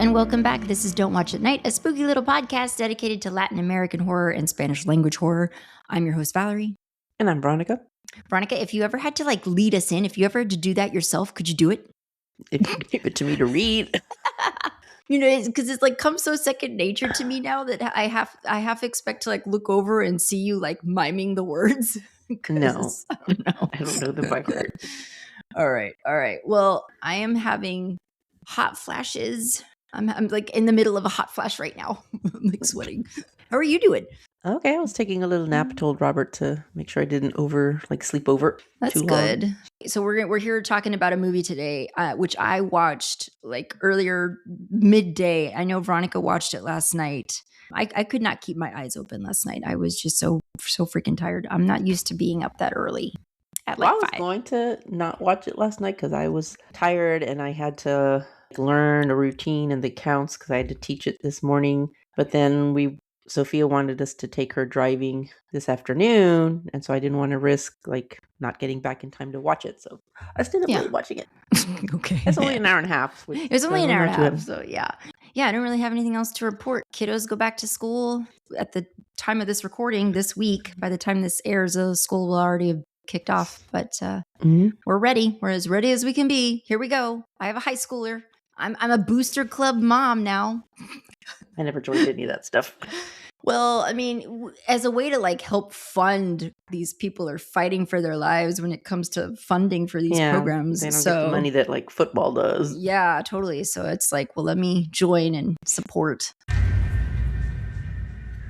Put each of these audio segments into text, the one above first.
and welcome back. This is Don't Watch at Night, a spooky little podcast dedicated to Latin American horror and Spanish language horror. I'm your host, Valerie. And I'm Veronica. Veronica, if you ever had to lead us in, if you ever had to do that yourself, could you do it? If you give it to me to read. Because it's comes so second nature to me now that I have to expect to look over and see you miming the words. No, I don't know. I don't know them by heart. All right. Well, I am having hot flashes. I'm in the middle of a hot flash right now. I'm sweating. How are you doing? Okay, I was taking a little nap. Told Robert to make sure I didn't sleep over. That's too good. long. So we're here talking about a movie today, which I watched earlier midday. I know Veronica watched it last night. I could not keep my eyes open last night. I was just so freaking tired. I'm not used to being up that early. At I was 5. going to not watch it last night because I was tired and I had to learn a routine and the counts because I had to teach it this morning. But then Sophia wanted us to take her driving this afternoon, and so I didn't want to risk not getting back in time to watch it. So I still ended up watching it. Okay. It's only an hour and a half. It's only an hour and a half, so yeah. Yeah, I don't really have anything else to report. Kiddos go back to school at the time of this recording this week. By the time this airs, school will already have kicked off, but we're ready. We're as ready as we can be. Here we go. I have a high schooler. I'm a booster club mom now. I never joined any of that stuff. Well, I mean, as a way to help fund, these people are fighting for their lives when it comes to funding for these programs. They don't get the money that football does. Yeah, totally. So it's well, let me join and support.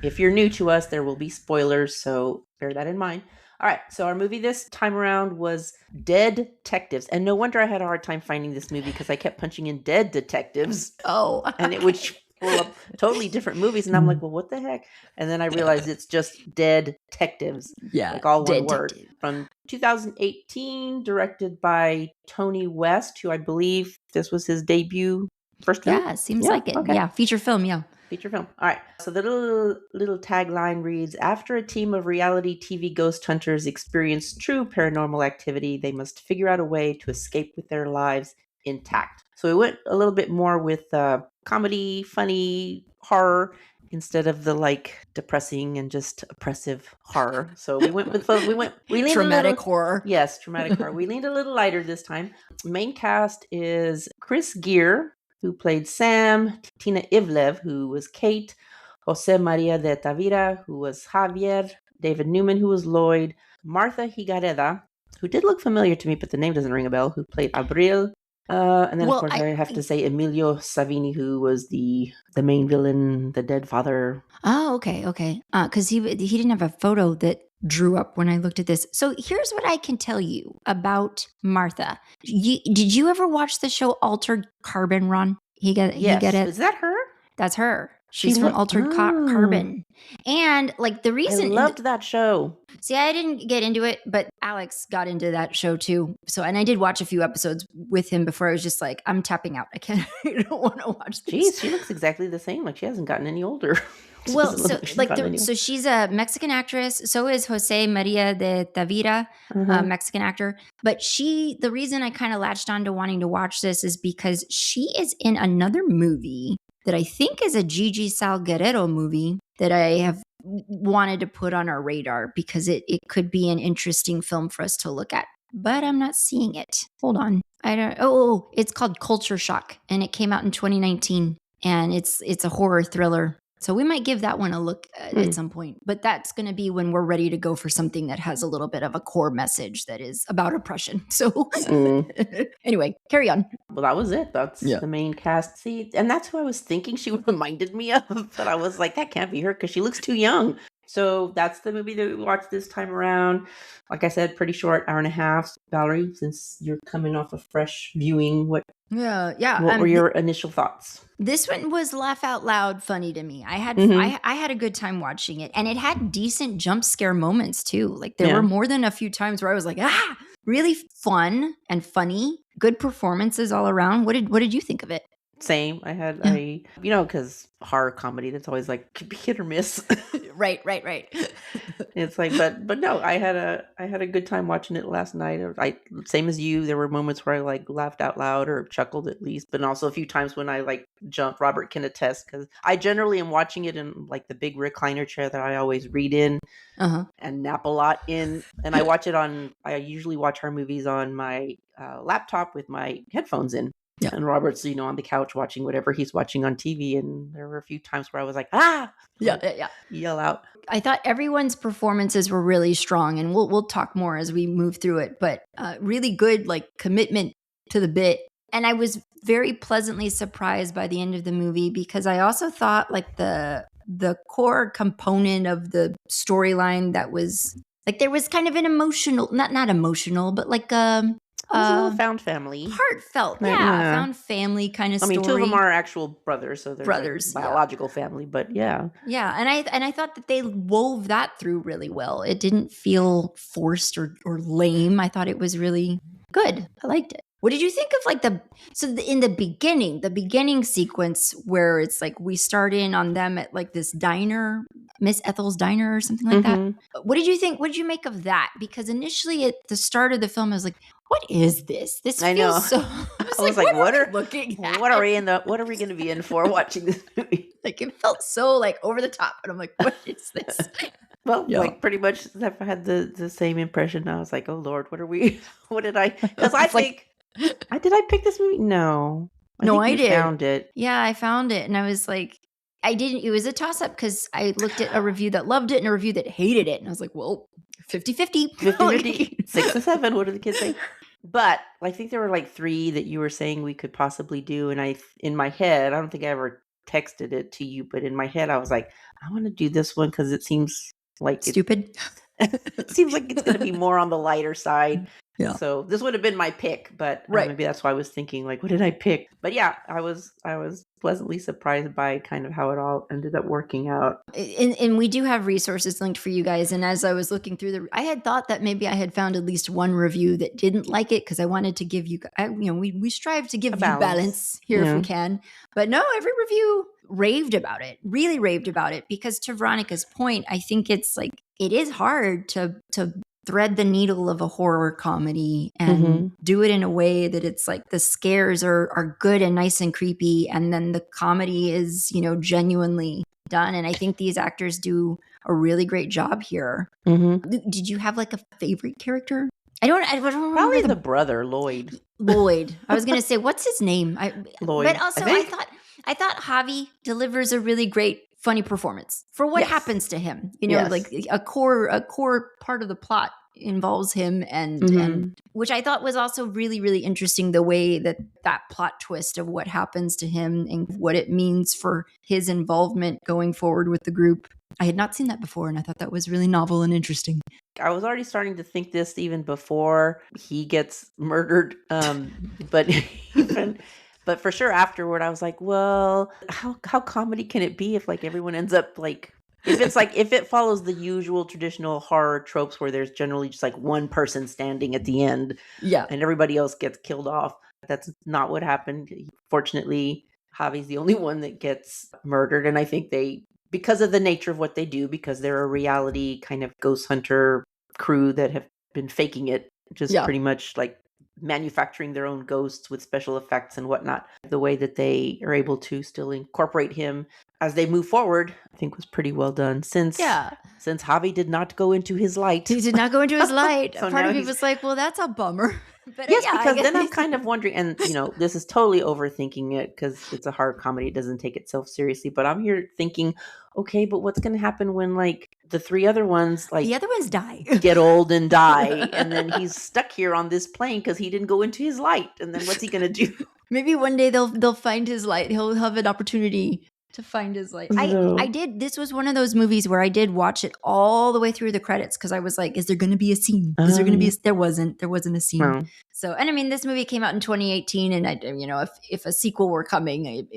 If you're new to us, there will be spoilers, so bear that in mind. All right, so our movie this time around was Deadtectives. And no wonder I had a hard time finding this movie because I kept punching in Deadtectives. Oh. And it would pull up totally different movies. And I'm like, well, what the heck? And then I realized it's just Deadtectives. Yeah. All one word. From 2018, directed by Tony West, who I believe this was his debut first film. Yeah, seems like it. Okay. Yeah, feature film, yeah. Feature film. All right. So the little tagline reads, after a team of reality TV ghost hunters experience true paranormal activity, they must figure out a way to escape with their lives intact. So we went a little bit more with comedy, funny, horror, instead of the depressing and just oppressive horror. So we went with we leaned traumatic horror. Yes, traumatic horror. We leaned a little lighter this time. Main cast is Chris Geere, who played Sam, Tina Ivlev, who was Kate, José María de Tavira, who was Javier, David Newman, who was Lloyd, Martha Higareda, who did look familiar to me, but the name doesn't ring a bell, who played Abril. And then, of course, I have to say Emilio Savinni, who was the main villain, the dead father. Oh, okay. Because he didn't have a photo that drew up when I looked at this. So here's what I can tell you about Martha. Did you ever watch the show Altered Carbon, Ron? Yes. Higareda? Is that her? That's her. She's from Altered Carbon. And the reason I loved that show. See, I didn't get into it, but Alex got into that show too. So, and I did watch a few episodes with him before I was just I'm tapping out. I don't want to watch this. Jeez, she looks exactly the same. She hasn't gotten any older. Well, so she's a Mexican actress. So is José María de Tavira, a Mexican actor. But the reason I kind of latched on to wanting to watch this is because she is in another movie that I think is a Gigi Salguero movie that I have wanted to put on our radar because it could be an interesting film for us to look at. But I'm not seeing it. Hold on. It's called Culture Shock, and it came out in 2019, and it's a horror thriller. So we might give that one a look at some point. But that's going to be when we're ready to go for something that has a little bit of a core message that is about oppression. So anyway, carry on. Well, that was it. That's the main cast. See, and that's who I was thinking she reminded me of. But I was like, that can't be her because she looks too young. So that's the movie that we watched this time around. Like I said, pretty short, hour and a half. Valerie, since you're coming off a fresh viewing, what were your initial thoughts? This one was laugh out loud funny to me. I had a good time watching it, and it had decent jump scare moments too. There were more than a few times where I was like, really fun and funny. Good performances all around. What did you think of it? Same. Because horror comedy, that's always like hit or miss. Right. It's like, but no, I had a good time watching it last night. Same as you. There were moments where I like laughed out loud or chuckled at least, but also a few times when I like jumped. Robert can attest because I generally am watching it in like the big recliner chair that I always read in and nap a lot in. And I usually watch horror movies on my laptop with my headphones in. Yeah. And Robert's, on the couch watching whatever he's watching on TV. And there were a few times where I was like, yell out. I thought everyone's performances were really strong, and we'll talk more as we move through it, but really good, like, commitment to the bit. And I was very pleasantly surprised by the end of the movie because I also thought like the core component of the storyline that was like, there was kind of an emotional, not emotional, but like it was a little found family. Heartfelt. Yeah. Found family kind of story. I mean, two of them are actual brothers, so they're brothers, like biological family, but yeah. Yeah. And I thought that they wove that through really well. It didn't feel forced or lame. I thought it was really good. I liked it. What did you think of like in the beginning sequence where it's like we start in on them at like this diner, Miss Ethel's diner or something like that? What did you think? What did you make of that? Because initially at the start of the film, I was like, what is this? This feels I know. So. I was like, what are we going to be in for watching this movie? Like it felt so like over the top, and I'm like, what is this? Well, like pretty much, I had the same impression. I was like, oh Lord, what did I? Because I think. Did I pick this movie? No. I did. Found it. Yeah, I found it. And I was like, I didn't. It was a toss up because I looked at a review that loved it and a review that hated it. And I was like, well, 50-50. 50-50. 6 to 7. What do the kids say? But I think there were like 3 that you were saying we could possibly do. And in my head, I don't think I ever texted it to you, but in my head, I was like, I want to do this one because it seems like stupid. It seems like it's going to be more on the lighter side. Yeah. So this would have been my pick, but maybe that's why I was thinking like, what did I pick? But yeah, I was pleasantly surprised by kind of how it all ended up working out. And we do have resources linked for you guys. And as I was looking through I had thought that maybe I had found at least one review that didn't like it because I wanted to give you, we strive to give you balance here if we can. But no, every review really raved about it because to Veronica's point, I think it's like, it is hard to thread the needle of a horror comedy and do it in a way that it's like the scares are good and nice and creepy, and then the comedy is genuinely done. And I think these actors do a really great job here. Did you have like a favorite character? I don't probably the brother Lloyd. I was gonna say, what's his name? Lloyd. But also I thought Javi delivers a really great funny performance for what happens to him. Like a core part of the plot involves him and which I thought was also really, really interesting, the way that plot twist of what happens to him and what it means for his involvement going forward with the group. I had not seen that before, and I thought that was really novel and interesting. I was already starting to think this even before he gets murdered. But for sure afterward, I was like, well, how comedy can it be if like everyone ends up like, if it follows the usual traditional horror tropes where there's generally just like one person standing at the end, and everybody else gets killed off. That's not what happened. Fortunately, Javi's the only one that gets murdered, and I think because of the nature of what they do, because they're a reality kind of ghost hunter crew that have been faking it, just pretty much like manufacturing their own ghosts with special effects and whatnot. The way that they are able to still incorporate him as they move forward, I think was pretty well done. Since Javi did not go into his light. He did not go into his light. So part of me was like, well, that's a bummer. But yes, because then I'm kind of wondering, and this is totally overthinking it because it's a horror comedy. It doesn't take itself seriously. But I'm here thinking, okay, but what's going to happen when like the 3 other ones, like the other ones die, get old and die, and then he's stuck here on this plane because he didn't go into his light, and then what's he going to do? Maybe one day they'll find his light. He'll have an opportunity to find his light. I did. This was one of those movies where I did watch it all the way through the credits because I was like, is there going to be a scene? Is there going to be there wasn't a scene. No. So, and I mean, this movie came out in 2018, and if a sequel were coming,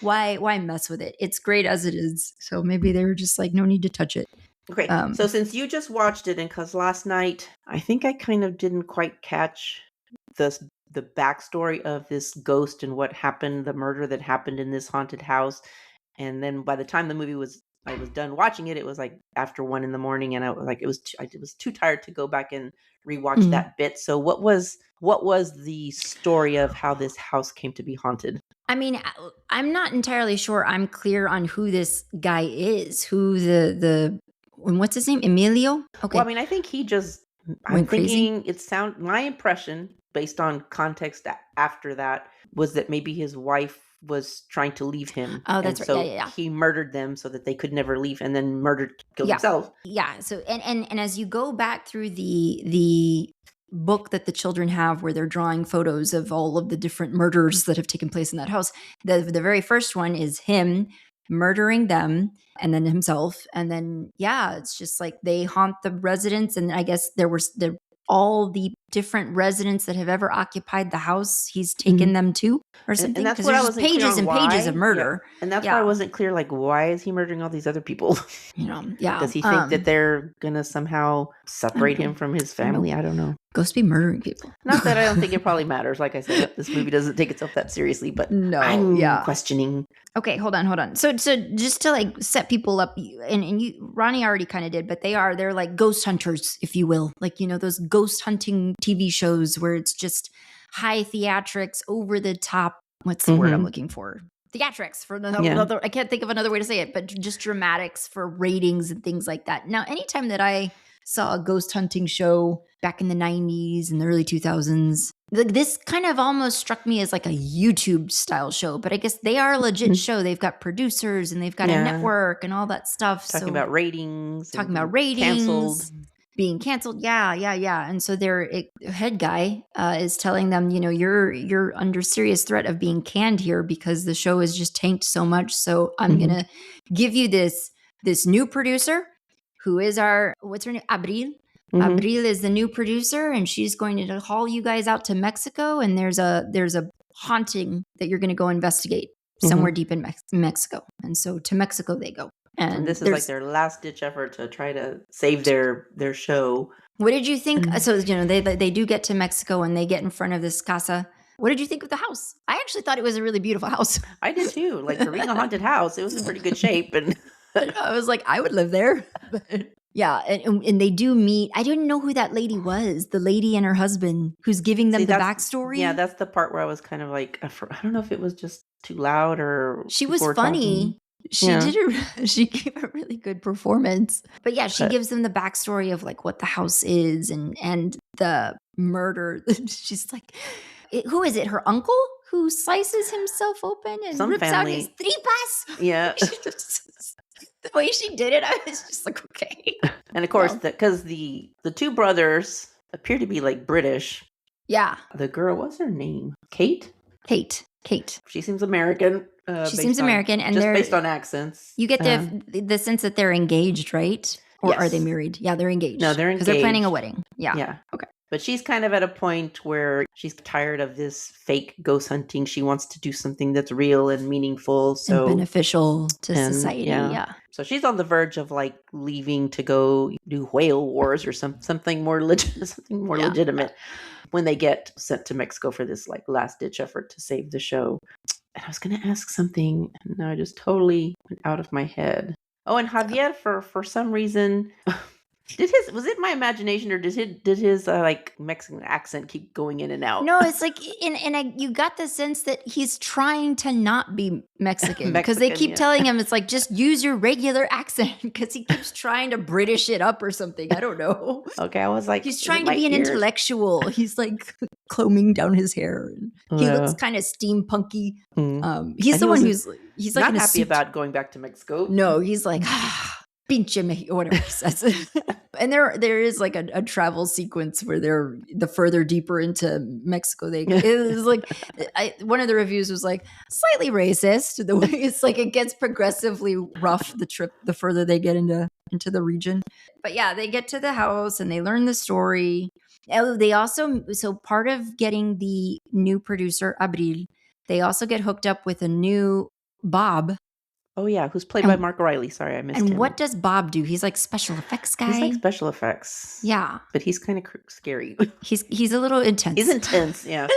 why mess with it? It's great as it is. So maybe they were just like, no need to touch it. Okay. So since you just watched it, and because last night, I think I kind of didn't quite catch the backstory of this ghost and what happened, the murder that happened in this haunted house. And then by the time the movie I was done watching it, it was like after 1 a.m, and I was too tired to go back and rewatch that bit. So what was the story of how this house came to be haunted? I mean, I'm not entirely sure I'm clear on who this guy is, who the what's his name? Emilio? Okay. Well, I mean, I think he just, I'm thinking my impression based on context after that was that maybe his wife was trying to leave him. Oh, that's right. So he murdered them so that they could never leave, and then killed himself. Yeah. So and as you go back through the book that the children have, where they're drawing photos of all of the different murders that have taken place in that house, the very first one is him murdering them, and then himself, and then it's just like they haunt the residents. And I guess all the different residents that have ever occupied the house, he's taken them to, or something. And that's what I was pages and pages of murder. Yeah. And that's why I wasn't clear, like, why is he murdering all these other people? Does he think that they're gonna somehow separate him from his family? I don't know. Ghosts be murdering people. Not that I don't think it probably matters. Like I said, this movie doesn't take itself that seriously, but no, I'm questioning. Okay, hold on. So just to like set people up, and you, Ronnie already kind of did, but they're like ghost hunters, if you will. Like, those ghost hunting TV shows where it's just high theatrics, over the top. What's the word I'm looking for? Theatrics for another. I can't think of another way to say it, but just dramatics for ratings and things like that. Now, anytime that I saw a ghost hunting show back in the 90s and the early 2000s, this kind of almost struck me as like a YouTube style show, but I guess they are a legit show. They've got producers and they've got a network and all that stuff. Talking about ratings. Canceled. Being canceled. Yeah. And so their head guy is telling them, you're under serious threat of being canned here because the show is just tanked so much. So I'm going to give you this new producer who is what's her name? Abril. Abril is the new producer, and she's going to haul you guys out to Mexico. And there's a haunting that you're going to go investigate somewhere deep in Mexico. And so to Mexico they go. And this is like their last ditch effort to try to save their show. What did you think? So, they do get to Mexico and they get in front of this casa. What did you think of the house? I actually thought it was a really beautiful house. I did too. Like, for being a haunted house, it was in pretty good shape. And I was like, I would live there. Yeah, and they do meet. I didn't know who that lady was, the lady and her husband who's giving them the backstory. Yeah, that's the part where I was kind of like, I don't know if it was just too loud or she was funny. Talking. She gave a really good performance. But yeah, she gives them the backstory of like what the house is and the murder. She's like, who is it? Her uncle who slices himself open and rips out his tripas? Yeah. The way she did it, I was just like, okay. And of course, because the two brothers appear to be like British. Yeah. The girl, what's her name? Kate. She seems American. She seems American, and just based on accents. You get the sense that they're engaged, right? Or are they married? Yeah, they're engaged. No, they're engaged because they're planning a wedding. Yeah. Yeah. Okay. But she's kind of at a point where she's tired of this fake ghost hunting. She wants to do something that's real and meaningful, and beneficial to society. Yeah. So she's on the verge of like leaving to go do whale wars or something more legitimate when they get sent to Mexico for this like last ditch effort to save the show. And I was going to ask something, and now I just totally went out of my head. Oh, and Javier, for some reason, was it my imagination, or did his like Mexican accent keep going in and out? No, it's like, you got the sense that he's trying to not be Mexican because they keep telling him it's like, just use your regular accent, because he keeps trying to British it up or something. I don't know. Okay, I was like, he's trying to be an intellectual. He's like combing down his hair. And he looks kind of steampunky. He's the one who's he's like not happy about going back to Mexico. No, he's like, pinche Mexico, whatever he says. And there is like a travel sequence where they're the further deeper into Mexico they go. It's like one of the reviews was like slightly racist. The way it's like it gets progressively rough the further they get into the region. But yeah, they get to the house and they learn the story. They also, so part of getting the new producer Abril, they also get hooked up with a new Bob, Oh, yeah. Who's played by Mark Riley. Sorry, I missed him. And what does Bob do? He's like special effects guy. He's like special effects. Yeah. But he's kind of scary. He's a little intense. He's intense, yeah.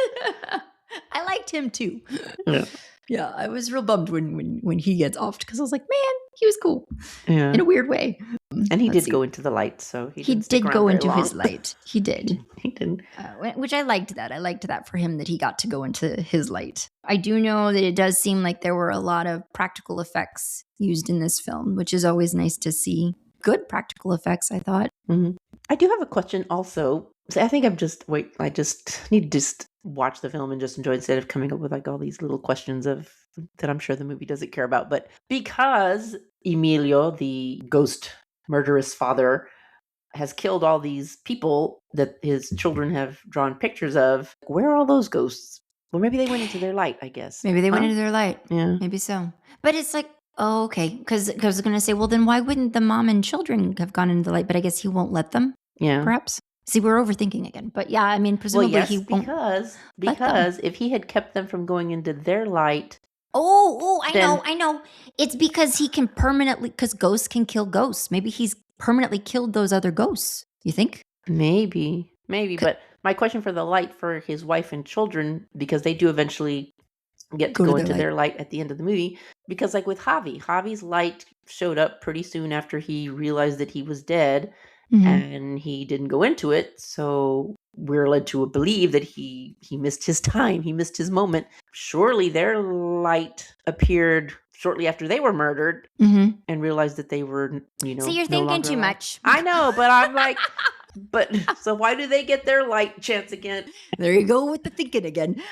I liked him too. Yeah. Yeah, I was real bummed when he gets offed because I was like, man, he was cool in a weird way. And he did go into the light, so he did go into his light. He did. He did. Which I liked that. I liked that for him that he got to go into his light. I do know that it does seem like there were a lot of practical effects used in this film, which is always nice to see. Good practical effects, I thought. Mm-hmm. I do have a question also. So I think I just need to just watch the film and just enjoy it instead of coming up with like all these little questions that I'm sure the movie doesn't care about. But because Emilio, the ghost murderous father, has killed all these people that his children have drawn pictures of, where are all those ghosts? Well, maybe they went into their light, I guess. Maybe they went into their light. Yeah. Maybe so. But it's like, oh, okay. Because I was going to say, well, then why wouldn't the mom and children have gone into the light? But I guess he won't let them. Yeah. Perhaps. See, we're overthinking again. But yeah, I mean, presumably he won't. Because if he had kept them from going into their light. I know. It's because he can permanently, because ghosts can kill ghosts. Maybe he's permanently killed those other ghosts. You think? Maybe. But my question for the light for his wife and children, because they do eventually get to go into their light at the end of the movie, because like with Javi's light showed up pretty soon after he realized that he was dead. Mm-hmm. And he didn't go into it, so we're led to believe that he missed his time, he missed his moment. Surely their light appeared shortly after they were murdered, mm-hmm. and realized that they were, So you're thinking too much. I know, but I'm like, so why do they get their light chance again? There you go with the thinking again.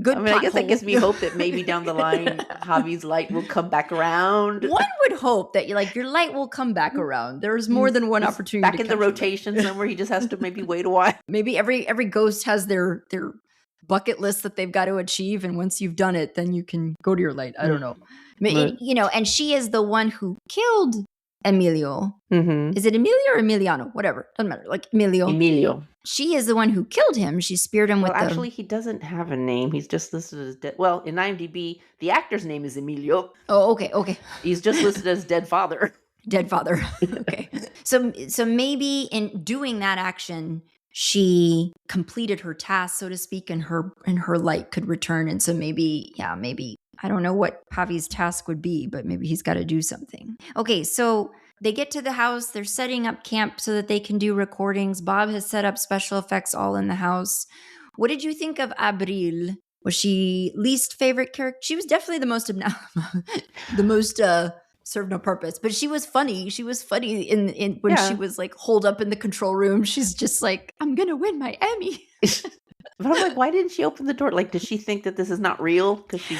Good. I guess that gives me hope that maybe down the line, Javi's light will come back around. One would hope that your light will come back around. There's more than one opportunity. Back in the rotation somewhere, he just has to maybe wait a while. Maybe every ghost has their bucket list that they've got to achieve, and once you've done it, then you can go to your light. I don't know. And she is the one who killed Emilio. Mm-hmm. Is it Emilio or Emiliano? Whatever. Doesn't matter. Like Emilio. She is the one who killed him. She speared him with actually, he doesn't have a name. He's just listed as dead. Well, in IMDb, the actor's name is Emilio. Oh, okay. He's just listed as dead father. Dead father. Okay. So maybe in doing that action, she completed her task, so to speak, and her light could return. And so maybe I don't know what Javi's task would be, but maybe he's got to do something. Okay, so they get to the house. They're setting up camp so that they can do recordings. Bob has set up special effects all in the house. What did you think of Abril? Was she least favorite character? She was definitely the most served no purpose, but she was funny. She was funny in when she was like holed up in the control room. She's just like, I'm gonna win my Emmy. But I'm like, why didn't she open the door? Like, does she think that this is not real? Because she's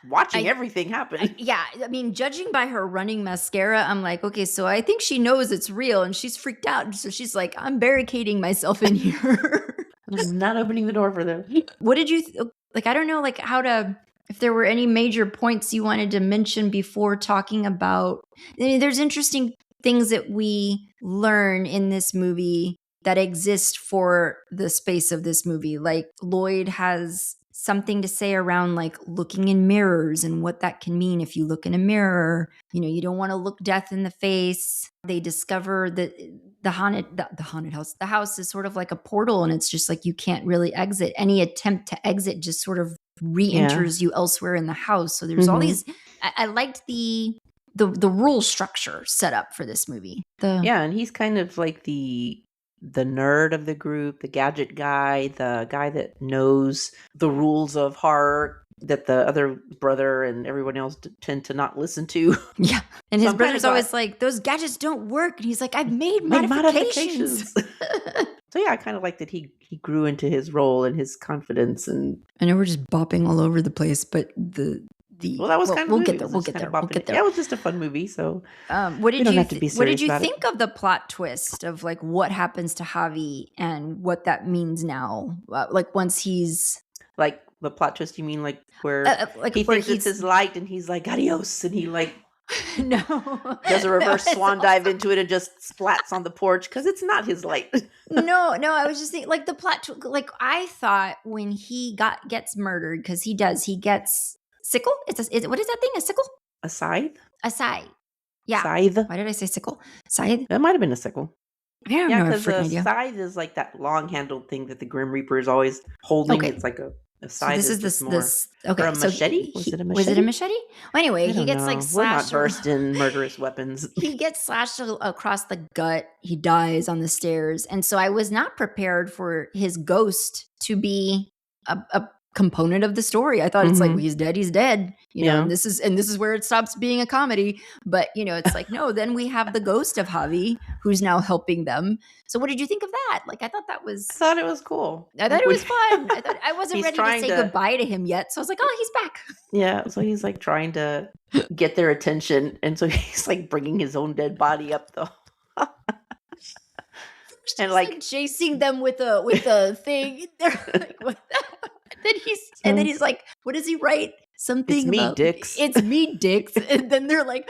watching everything happen. Yeah, I mean, judging by her running mascara, I'm like, okay, so I think she knows it's real, and she's freaked out. So she's like, I'm barricading myself in here. I'm not opening the door for them. What did you like? I don't know, like if there were any major points you wanted to mention before talking about. I mean, there's interesting things that we learn in this movie that exist for the space of this movie. Like Lloyd has something to say around like looking in mirrors and what that can mean if you look in a mirror. You don't want to look death in the face. They discover that the haunted house. The house is sort of like a portal, and it's just like you can't really exit. Any attempt to exit just sort of re-enters you elsewhere in the house. So there's all these. I liked the rule structure set up for this movie. And he's kind of like the nerd of the group, the gadget guy, the guy that knows the rules of horror that the other brother and everyone else tend to not listen to. Yeah. And his brother's always like, those gadgets don't work. And he's like, I've made modifications. So yeah, I kind of like that he grew into his role and his confidence. And I know we're just bopping all over the place, but that was kind of we'll get there. Yeah, it was just a fun movie. So what did you think of the plot twist of like what happens to Javi and what that means now? Like once he's like the plot twist, you mean like where he thinks it's his light and he's like adios, and he like does a reverse swan dive into it and just splats on the porch because it's not his light. No, I was just thinking like the plot. Like I thought when he gets murdered, because he gets sickle. What is that thing? A sickle? A scythe? A scythe. Yeah. Scythe? Why did I say sickle? Scythe? That might have been a sickle. I don't Yeah, know. because a idea. scythe is like that long-handled thing that the Grim Reaper is always holding. Okay. It's like a So scythe this is just more. this. Okay. Or a machete? Was it a machete? Well, anyway, he gets know. like slashed. We're not versed in murderous weapons. He gets slashed across the gut. He dies on the stairs. And so I was not prepared for his ghost to be a component of the story. I thought it's like, well, he's dead, you know, and this is where it stops being a comedy. But, you know, it's like, no, then we have the ghost of Javi who's now helping them. So what did you think of that? Like, I thought it was cool. I thought it was fun. I wasn't ready to say goodbye to him yet. So I was like, oh, he's back. Yeah. So he's like trying to get their attention. And so he's like bringing his own dead body up though. And like chasing them with a thing. They're like, what the? And then he's like, what does he write? Something it's me, about Dix. It's me, Dix. And then they're like,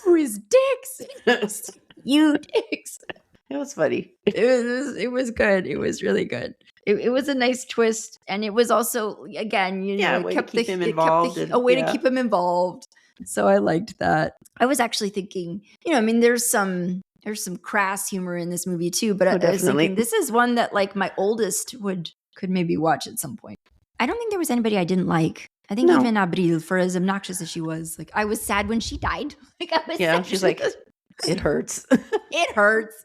who is Dix? You, Dix. It was funny. It was good. It was really good. It was a nice twist, and it was also, again, you know, it kept him involved. A way to keep him involved. So I liked that. I was actually thinking, you know, I mean, there's some crass humor in this movie too, but I was thinking this is one that like my oldest could maybe watch at some point. I don't think there was anybody I didn't like. I think even Abril, for as obnoxious as she was, like I was sad when she died. Like I was sad. She's like, it hurts. It hurts.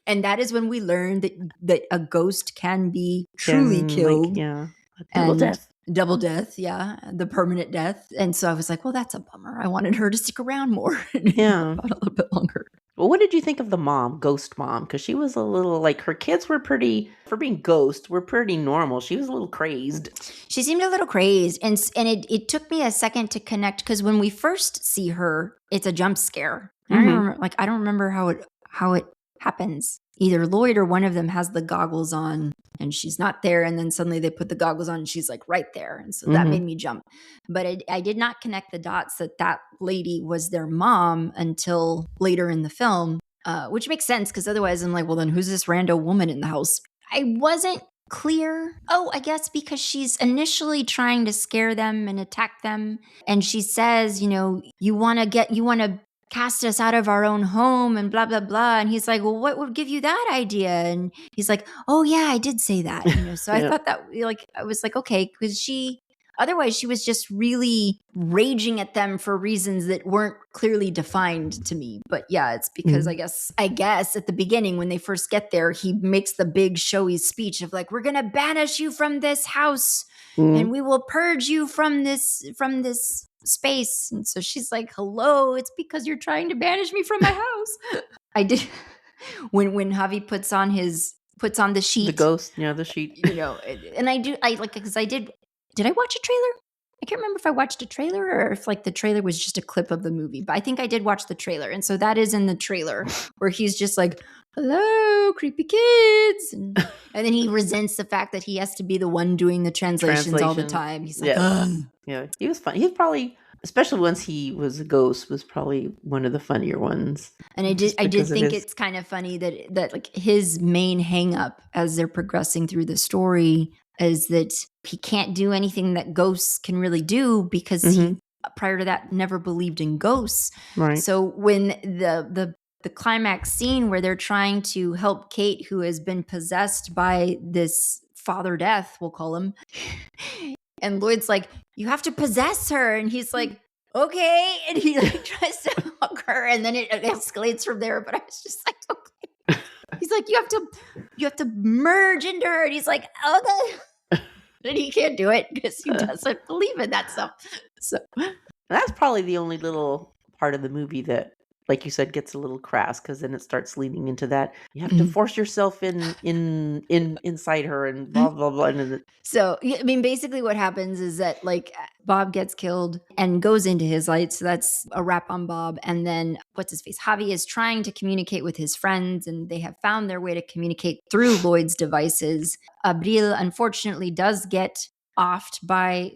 And that is when we learned that a ghost can be truly killed. Double death, yeah. The permanent death. And so I was like, well, that's a bummer. I wanted her to stick around more. Yeah. A little bit longer. Well, what did you think of the mom, ghost mom? Because she was a little, like, her kids were pretty, for being ghost, were pretty normal. She was a little crazed. She seemed a little crazed. And it took me a second to connect, because when we first see her, it's a jump scare. I don't remember how it happens. Either Lloyd or one of them has the goggles on and she's not there. And then suddenly they put the goggles on and she's like right there. And so that made me jump. But I did not connect the dots that lady was their mom until later in the film, which makes sense because otherwise I'm like, well, then who's this rando woman in the house? I wasn't clear. Oh, I guess because she's initially trying to scare them and attack them. And she says, you know, you want to cast us out of our own home and blah, blah, blah. And he's like, well, what would give you that idea? And he's like, oh yeah, I did say that. You know, so I thought that I was like, okay, because otherwise she was just really raging at them for reasons that weren't clearly defined to me. But yeah, it's because I guess at the beginning when they first get there, he makes the big showy speech of like, we're going to banish you from this house and we will purge you from this space. And so she's like, hello, it's because you're trying to banish me from my house. I did when Javi puts on the sheet, the ghost, the sheet, you know, and I like, because did I watch a trailer? I can't remember if I watched a trailer or if like the trailer was just a clip of the movie, but I think I did watch the trailer. And so that is in the trailer where he's just like, hello, creepy kids. And then he resents the fact that he has to be the one doing the translations all the time. He's like, yeah, he was fun. He was probably, especially once he was a ghost, was probably one of the funnier ones. And I did think it's kind of funny that like his main hang up as they're progressing through the story is that he can't do anything that ghosts can really do because he prior to that never believed in ghosts. Right. So when the climax scene where they're trying to help Kate, who has been possessed by this father death, we'll call him, and Lloyd's like, you have to possess her, and he's like, okay, and he like tries to hug her, and then it escalates from there. But I was just like, okay. He's like, you have to merge into her, and he's like, okay. And he can't do it because he doesn't believe in that stuff. So that's probably the only little part of the movie that, like you said, gets a little crass, because then it starts leaning into that. You have to force yourself inside her and blah, blah, blah. So, I mean, basically what happens is that like Bob gets killed and goes into his light. So that's a wrap on Bob. And then what's his face? Javi is trying to communicate with his friends, and they have found their way to communicate through Lloyd's devices. Abril unfortunately does get offed by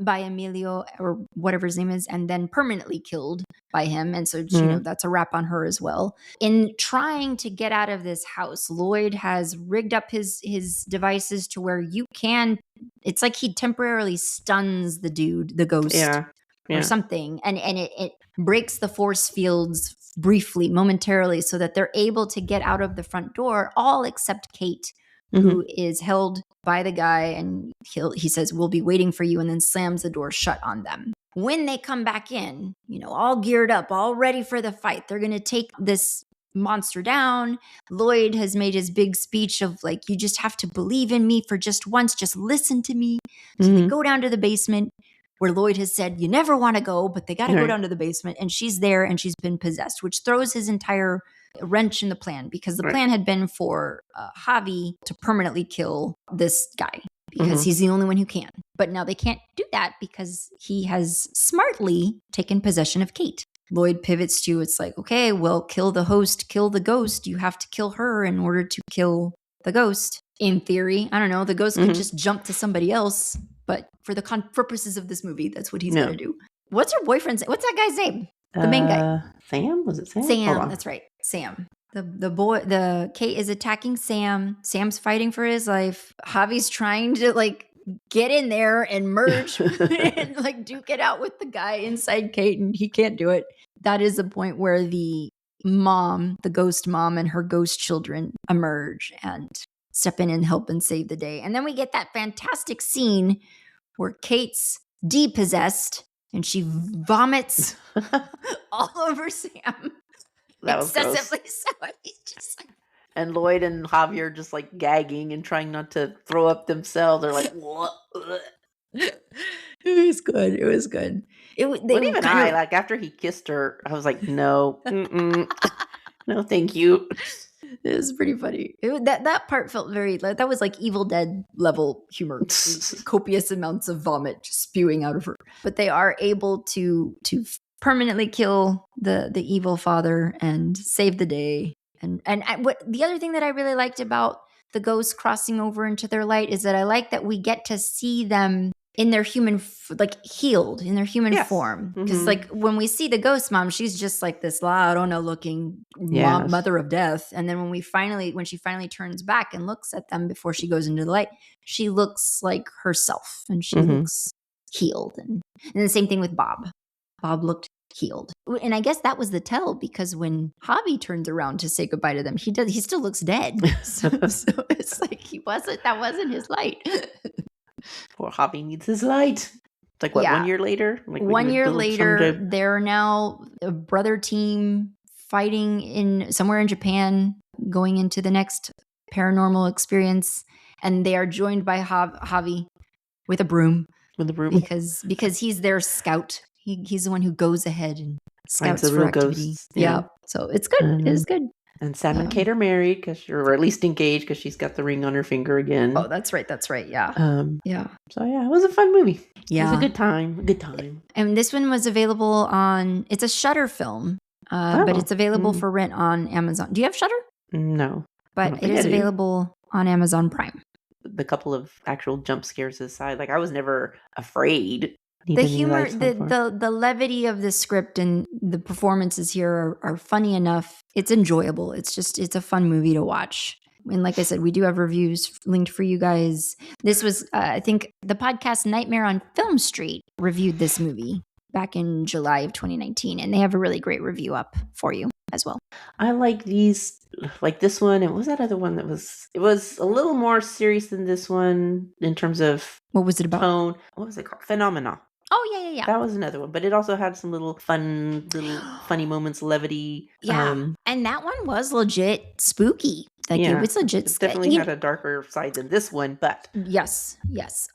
Emilio or whatever his name is, and then permanently killed by him. And so, you know, that's a wrap on her as well. In trying to get out of this house, Lloyd has rigged up his devices to where it's like he temporarily stuns the ghost. Yeah. or something. And it breaks the force fields briefly, momentarily, so that they're able to get out of the front door, all except Kate, who is held by the guy, and he says, "We'll be waiting for you," and then slams the door shut on them. When they come back in, all geared up, all ready for the fight, they're going to take this monster down. Lloyd has made his big speech of like, you just have to believe in me for just once, just listen to me. So they go down to the basement where Lloyd has said, you never want to go, but they got to go down to the basement, and she's there and she's been possessed, which throws his entire wrench in the plan, because the plan had been for Javi to permanently kill this guy because he's the only one who can. But now they can't do that because he has smartly taken possession of Kate. Lloyd pivots to, it's like, okay, well, kill the host, kill the ghost. You have to kill her in order to kill the ghost. In theory, I don't know, the ghost could just jump to somebody else, but for the purposes of this movie, that's what he's going to do. What's her boyfriend's? What's that guy's name? The main guy. Sam? Was it Sam? Sam, that's right. Sam. The Kate is attacking Sam. Sam's fighting for his life. Javi's trying to like get in there and merge and like duke it out with the guy inside Kate, and he can't do it. That is the point where the mom, the ghost mom, and her ghost children emerge and step in and help and save the day. And then we get that fantastic scene where Kate's depossessed and she vomits all over Sam. That was excessively gross. so. He's just like, and Lloyd and Javier just like gagging and trying not to throw up themselves. They're like, what? It was good. It was good. Like after he kissed her, I was like, no, no, thank you. It was pretty funny. That part felt very, that was like Evil Dead level humor. Copious amounts of vomit just spewing out of her. But they are able to permanently kill the evil father and save the day. And what the other thing that I really liked about the ghosts crossing over into their light is that I like that we get to see them in their human, healed in their human form. Because like when we see the ghost mom, she's just like this I don't know looking mother of death. And then when she finally turns back and looks at them before she goes into the light, she looks like herself and she looks healed. And the same thing with Bob. Bob looked healed. And I guess that was the tell, because when Javi turns around to say goodbye to them, he still looks dead. So it's like that wasn't his light. Poor Javi needs his light. It's like 1 year later? Like 1 year later, they're now a brother team fighting somewhere in Japan, going into the next paranormal experience, and they are joined by Javi with a broom. Because he's their scout. He's the one who goes ahead and scouts for activity. Yeah. So it's good. It is good. And Sam and Kate are married, or at least engaged, because she's got the ring on her finger again. Oh, that's right. Yeah. So yeah, it was a fun movie. Yeah. It was a good time. And this one was available it's a Shudder film, but it's available for rent on Amazon. Do you have Shudder? No. But it is available on Amazon Prime. The couple of actual jump scares aside, like I was never afraid. The humor, the levity of the script and the performances here are funny enough. It's enjoyable. It's a fun movie to watch. And like I said, we do have reviews linked for you guys. This was, I think, the podcast Nightmare on Film Street reviewed this movie back in July of 2019, and they have a really great review up for you as well. I like these, like this one. And what was that other one it was a little more serious than this one in terms of what was it about? Tone. What was it called? Phenomena. Oh, yeah. That was another one. But it also had some funny moments, levity. Yeah. And that one was legit spooky. It was legit scary. Definitely had a darker side than this one, but. Yes.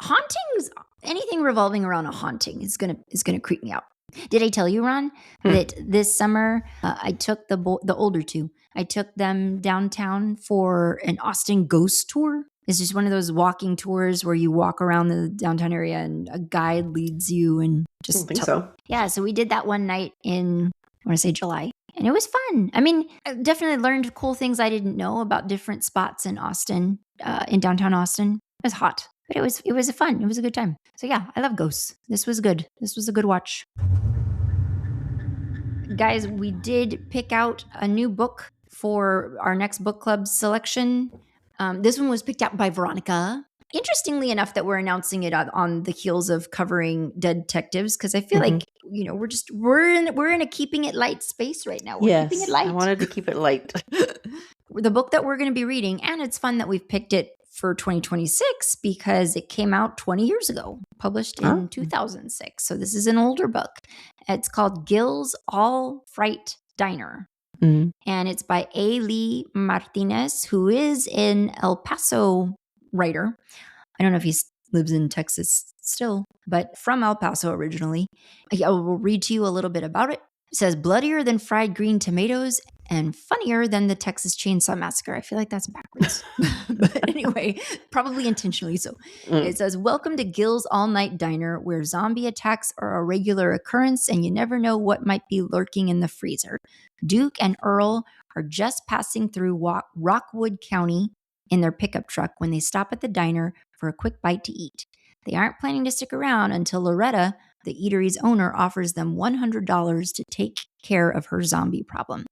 Hauntings, anything revolving around a haunting is gonna creep me out. Did I tell you, Ron, that this summer I took the older two, I took them downtown for an Austin ghost tour? It's just one of those walking tours where you walk around the downtown area and a guide leads you and just. I think so. Yeah, so we did that one night in, I want to say July, and it was fun. I mean, I definitely learned cool things I didn't know about different spots in Austin, in downtown Austin. It was hot, but it was fun. It was a good time. So yeah, I love ghosts. This was good. This was a good watch. Guys, we did pick out a new book for our next book club selection. This one was picked out by Veronica. Interestingly enough that we're announcing it on the heels of covering Deadtectives, because I feel like, we're in a keeping it light space right now. We're keeping it light. I wanted to keep it light. The book that we're going to be reading, and it's fun that we've picked it for 2026 because it came out 20 years ago, published in 2006. So this is an older book. It's called Gil's All Fright Diner. Mm-hmm. And it's by A. Lee Martinez, who is an El Paso writer. I don't know if he lives in Texas still, but from El Paso originally. I will read to you a little bit about it. It says, bloodier than fried green tomatoes and funnier than the Texas Chainsaw Massacre. I feel like that's backwards. But anyway, probably intentionally so. It says, welcome to Gil's All-Night Diner, where zombie attacks are a regular occurrence and you never know what might be lurking in the freezer. Duke and Earl are just passing through Rockwood County in their pickup truck when they stop at the diner for a quick bite to eat. They aren't planning to stick around until Loretta, the eatery's owner, offers them $100 to take care of her zombie problem.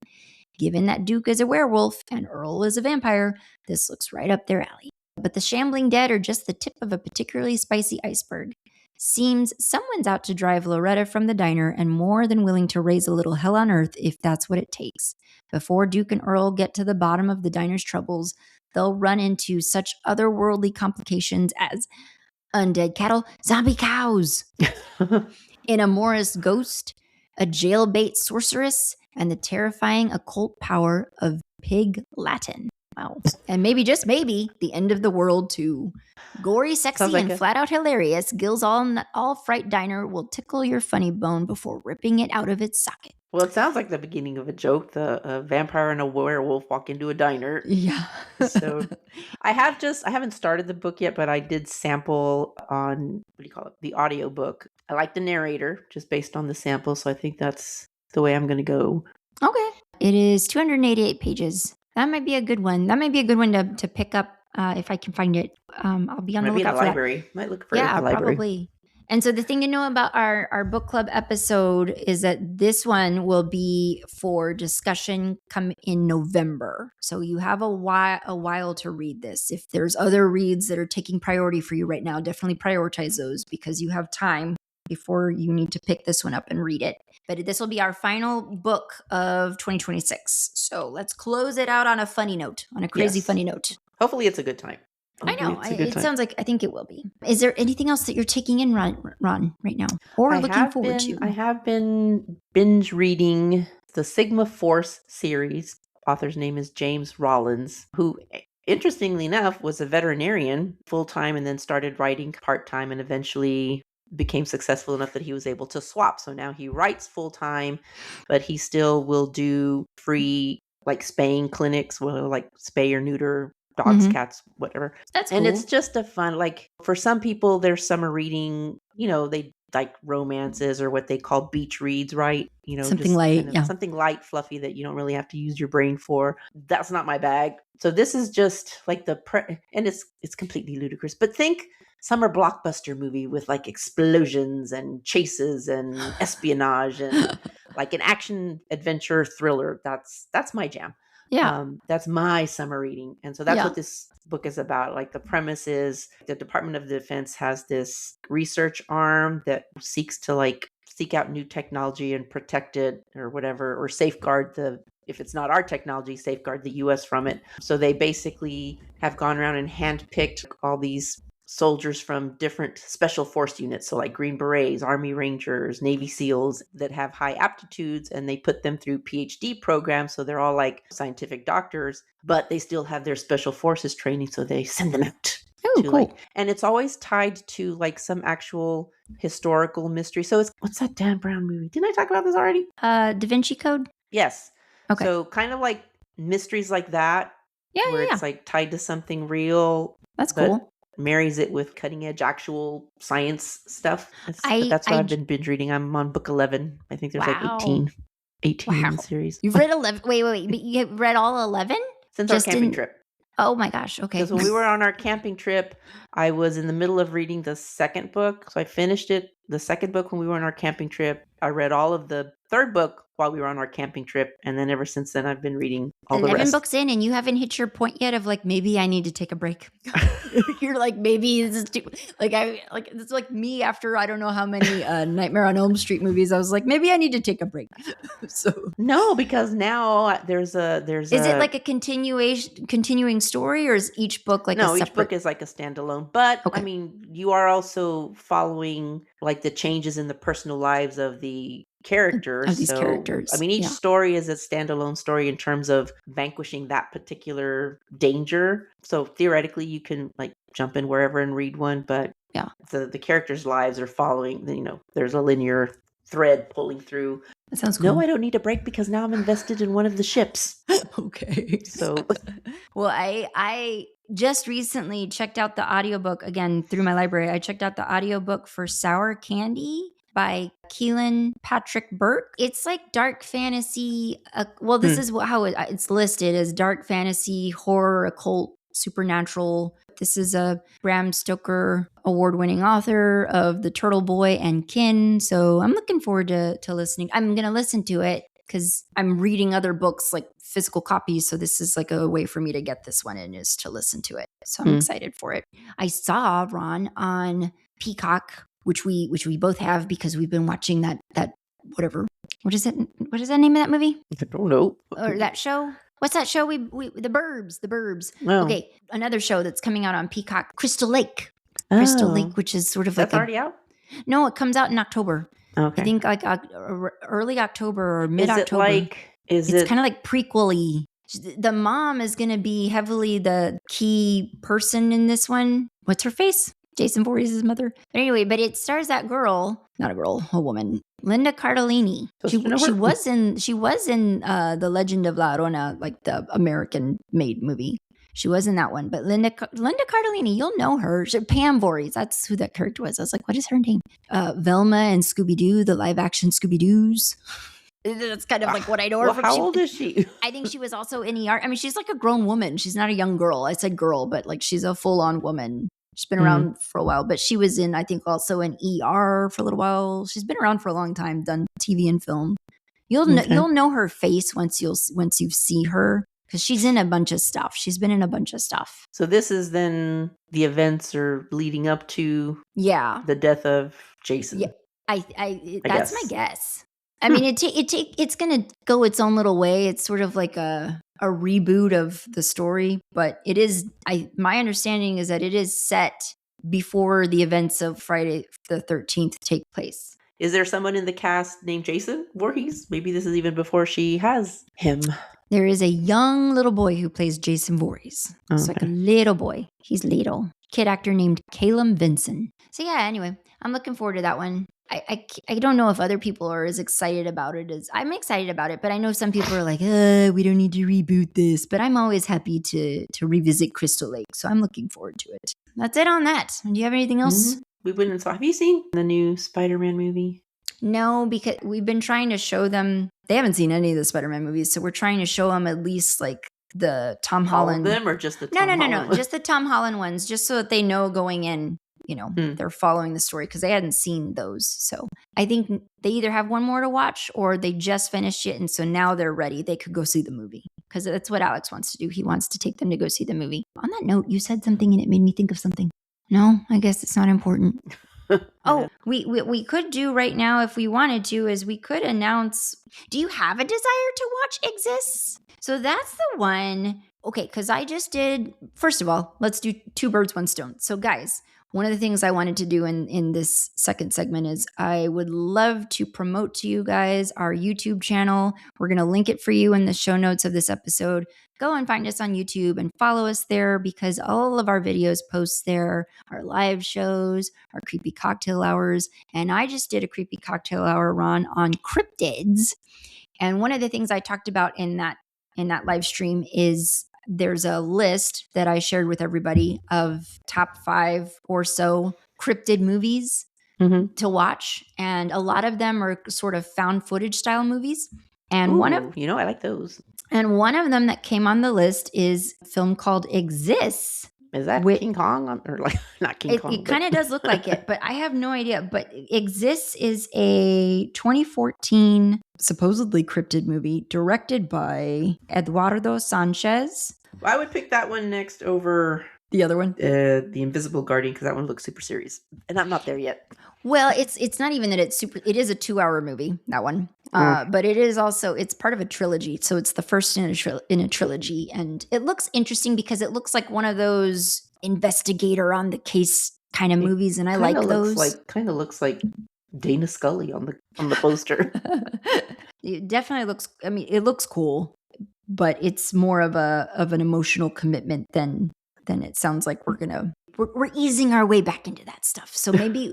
Given that Duke is a werewolf and Earl is a vampire, this looks right up their alley. But the shambling dead are just the tip of a particularly spicy iceberg. Seems someone's out to drive Loretta from the diner and more than willing to raise a little hell on earth if that's what it takes. Before Duke and Earl get to the bottom of the diner's troubles, they'll run into such otherworldly complications as undead cattle, zombie cows, an amorous ghost, a jailbait sorceress, and the terrifying occult power of pig Latin. Wow. And maybe, just maybe, the end of the world too. Gory, sexy, and flat out hilarious, Gil's All Fright Diner will tickle your funny bone before ripping it out of its socket. Well, it sounds like the beginning of a joke. The vampire and a werewolf walk into a diner. Yeah. So I haven't started the book yet, but I did sample on, the audiobook. I like the narrator just based on the sample. So I think that's the way I'm going to go. Okay. It is 288 pages. That might be a good one. That might be a good one to pick up if I can find it. I'll be on the lookout for library. that. Might look for it at the library. Probably. And so the thing to know about our book club episode is that this one will be for discussion come in November. So you have a while to read this. If there's other reads that are taking priority for you right now, definitely prioritize those because you have time before you need to pick this one up and read it. But this will be our final book of 2026. So let's close it out on a funny note, on a crazy funny note. Hopefully it's a good time. I know. It sounds like, I think it will be. Is there anything else that you're taking in, Ron, right now? Or looking forward to? I have been binge reading the Sigma Force series. Author's name is James Rollins, who, interestingly enough, was a veterinarian full-time and then started writing part-time and eventually became successful enough that he was able to swap. So now he writes full-time, but he still will do free, spaying clinics, spay or neuter dogs, cats, whatever. That's cool. And it's just a fun, for some people, their summer reading, they like romances or what they call beach reads, right? Something light, something light, fluffy that you don't really have to use your brain for. That's not my bag. So this is just and it's completely ludicrous. But think summer blockbuster movie with explosions and chases and espionage and an action adventure thriller. That's my jam. Yeah. That's my summer reading. And so that's what this book is about. The premise is the Department of Defense has this research arm that seeks to seek out new technology and protect it or whatever, or safeguard if it's not our technology, safeguard the US from it. So they basically have gone around and handpicked all these soldiers from different special force units. So Green Berets, Army Rangers, Navy SEALs that have high aptitudes, and they put them through PhD programs. So they're all scientific doctors, but they still have their special forces training. So they send them out. Oh, cool. And it's always tied to some actual historical mystery. So what's that Dan Brown movie? Didn't I talk about this already? Da Vinci Code? Yes. Okay. So kind of mysteries like that. Yeah, where it's tied to something real. That's cool. Marries it with cutting edge actual science stuff. That's what I've been binge reading. I'm on book 11. I think there's 18 in the series. You've read 11. Wait. But you read all 11? Since our camping trip. Oh my gosh. Okay. Because when we were on our camping trip, I was in the middle of reading the second book. So I finished it, the second book when we were on our camping trip. I read all of the third book while we were on our camping trip, and then ever since then I've been reading all the 11 rest. books in, and you haven't hit your point yet of like, maybe I need to take a break. You're like, maybe this is too, it's like me after I don't know how many Nightmare on Elm Street movies. I was like, maybe I need to take a break. So no, because now there's is it like a continuing story, or is each book like no, a separate? Each book is like a standalone. But Okay. I mean, you are also following like the changes in the personal lives of the characters. Of these characters. I mean, each story is a standalone story in terms of vanquishing that particular danger. So theoretically, you can like jump in wherever and read one, but yeah, the characters' lives are following. There's a linear thread pulling through. That sounds cool. No, I don't need a break because now I'm invested in one of the ships. Okay. So, well, I just recently checked out the audiobook again through my library. I checked out the audiobook for Sour Candy by Keelan Patrick Burke. It's like dark fantasy. This is how it's listed as dark fantasy, horror, occult, supernatural. This is a Bram Stoker award-winning author of The Turtle Boy and Kin. So I'm looking forward to listening. I'm going to listen to it because I'm reading other books, like physical copies. So this is like a way for me to get this one in, is to listen to it. So I'm excited for it. I saw Ron on Peacock, which we both have because we've been watching that whatever. What is it? What is the name of that movie? I don't know. Or that show? What's that show? The Burbs. Oh. Okay, another show that's coming out on Peacock, Crystal Lake. Crystal Lake, which is sort of that's already out? No, it comes out in October. Okay. I think like early October or mid-October. It's kind of like prequel-y. The mom is going to be heavily the key person in this one. What's her face? Jason Voorhees' mother. But anyway, it stars that girl, not a girl, a woman, Linda Cardellini. She was in The Legend of La Llorona, like the American-made movie. She was in that one. But Linda Cardellini, you'll know her. Pam Voorhees, that's who that character was. I was like, what is her name? Velma and Scooby-Doo, the live-action Scooby-Doos. That's kind of like what I know her from. How old is she? I think she was also in ER. I mean, she's like a grown woman. She's not a young girl. I said girl, but like she's a full-on woman. She's been around for a while, but she was in, I think, also in ER for a little while. She's been around for a long time, done TV and film. You'll know her face once you see her, because she's in a bunch of stuff. She's been in a bunch of stuff. So this is then the events are leading up to the death of Jason. Yeah, that's my guess. I mean, it's gonna go its own little way. It's sort of like a reboot of the story, but it is. My understanding is that it is set before the events of Friday the 13th take place. Is there someone in the cast named Jason Voorhees? Maybe this is even before she has him. There is a young little boy who plays Jason Voorhees. It's like a little boy. He's little. Kid actor named Calum Vinson. So yeah, anyway, I'm looking forward to that one. I don't know if other people are as excited about it as I'm excited about it, but I know some people are like, we don't need to reboot this. But I'm always happy to revisit Crystal Lake, so I'm looking forward to it. That's it on that. Do you have anything else? We went and saw. Have you seen the new Spider-Man movie? No, because we've been trying to show them. They haven't seen any of the Spider-Man movies, so we're trying to show them at least like the Tom Holland. All of them, or just the Tom Holland? No, just the Tom Holland ones, just so that they know going in. They're following the story because they hadn't seen those. So I think they either have one more to watch or they just finished it. And so now they're ready. They could go see the movie because that's what Alex wants to do. He wants to take them to go see the movie. On that note, you said something and it made me think of something. No, I guess it's not important. We could do right now if we wanted to is we could announce, do you have a desire to watch Exists? So that's the one. Okay, because I just did, first of all, let's do two birds, one stone. So guys, one of the things I wanted to do in this second segment is I would love to promote to you guys our YouTube channel. We're going to link it for you in the show notes of this episode. Go and find us on YouTube and follow us there because all of our videos post there, our live shows, our creepy cocktail hours. And I just did a creepy cocktail hour, Ron, on cryptids. And one of the things I talked about in that live stream is there's a list that I shared with everybody of top 5 or so cryptid movies to watch. And a lot of them are sort of found footage style movies. And I like those. And one of them that came on the list is a film called Exists Is that King Kong? Or like, not King Kong. It kind of does look like it, but I have no idea. But Exists is a 2014 supposedly cryptid movie directed by Eduardo Sanchez. Well, I would pick that one next over the other one, The Invisible Guardian, because that one looks super serious, and I'm not there yet. Well, it's not even that it's super. It is a 2-hour movie, that one, but it is also, it's part of a trilogy. So it's the first in a trilogy, and it looks interesting because it looks like one of those investigator on the case kind of movies, and I like those. Kind of looks like Dana Scully on the poster. It definitely looks. I mean, it looks cool, but it's more of an emotional commitment than it sounds like we're easing our way back into that stuff. So maybe,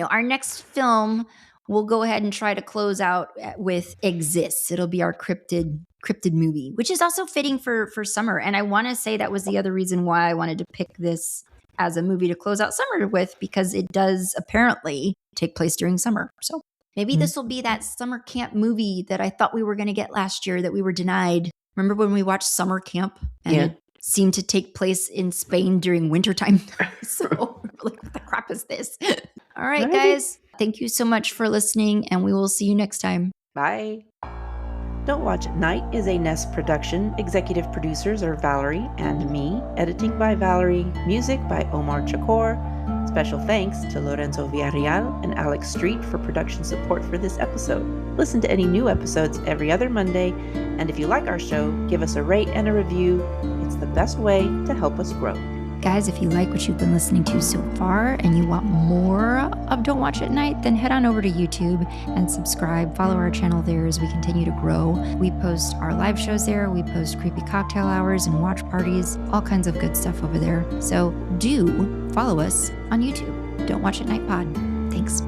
our next film, we'll go ahead and try to close out with Exists. It'll be our cryptid movie, which is also fitting for summer. And I want to say that was the other reason why I wanted to pick this as a movie to close out summer with, because it does apparently take place during summer. So maybe this will be that summer camp movie that I thought we were going to get last year that we were denied. Remember when we watched Summer Camp? And it seemed to take place in Spain during wintertime. So like, what the crap is this? All right, guys. Thank you so much for listening, and we will see you next time. Bye. Don't Watch at Night is a Nest production. Executive producers are Valerie and me. Editing by Valerie. Music by Omar Chakor. Special thanks to Lorenzo Villarreal and Alex Street for production support for this episode. Listen to any new episodes every other Monday, and if you like our show, give us a rate and a review. It's the best way to help us grow. Guys, if you like what you've been listening to so far and you want more of Don't Watch at Night, then head on over to YouTube and subscribe. Follow our channel there as we continue to grow. We post our live shows there. We post creepy cocktail hours and watch parties, all kinds of good stuff over there. So do follow us on YouTube. Don't Watch at Night Pod. Thanks.